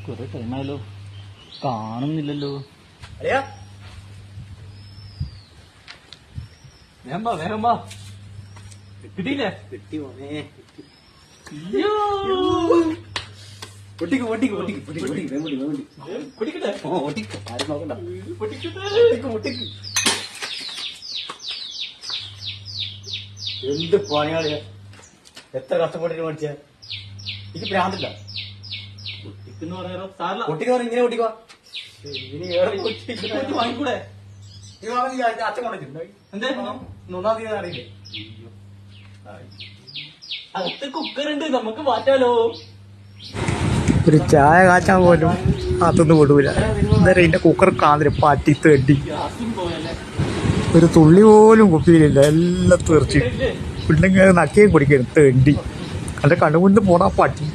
കുറെ ടൈമായല്ലോ, കാണുന്നില്ലല്ലോ. വേഗം വാ, വേഗം വാ. കിട്ടിയില്ലേ? കിട്ടി മോനെ. പൊട്ടിക്കട്ടെ. എന്ത് പണിയാളിയാ, എത്ര കഷ്ടപ്പെട്ടിട്ട് മേടിച്ച. എനിക്ക് ഭ്രാന്തില്ല. പൊട്ടിക്കെന്ന് പറയാറോ സാറില്ല. പൊട്ടിക്ക് പറഞ്ഞ ഇങ്ങനെ പൊട്ടിക്കുവാ. ഇനി വേറെ വാങ്ങിക്കൂടെ? അച്ഛൻ കൊണ്ടിട്ടുണ്ട്. എന്തേ ഒന്നാം തീയതി അറിയില്ലേ? അകത്ത് കുക്കറുണ്ട്, നമുക്ക് മാറ്റാലോ. ഒരു ചായ കാച്ചാൻ പോലും അതൊന്നും കൊടുക്കൂല. അന്നേരം ഇതിന്റെ കുക്കർ കാന്നില്ല, പറ്റി തേണ്ടി ഗ്യാസും പോയല്ലേ. ഒരു തുള്ളി പോലും കുപ്പിയിലില്ല, എല്ലാം തീർച്ചു. പിന്നെങ്കിൽ നക്കിയും കുടിക്കരുത് തേണ്ടി. അതിന്റെ കണ്ണുകൊണ്ട് പോണ പട്ടി.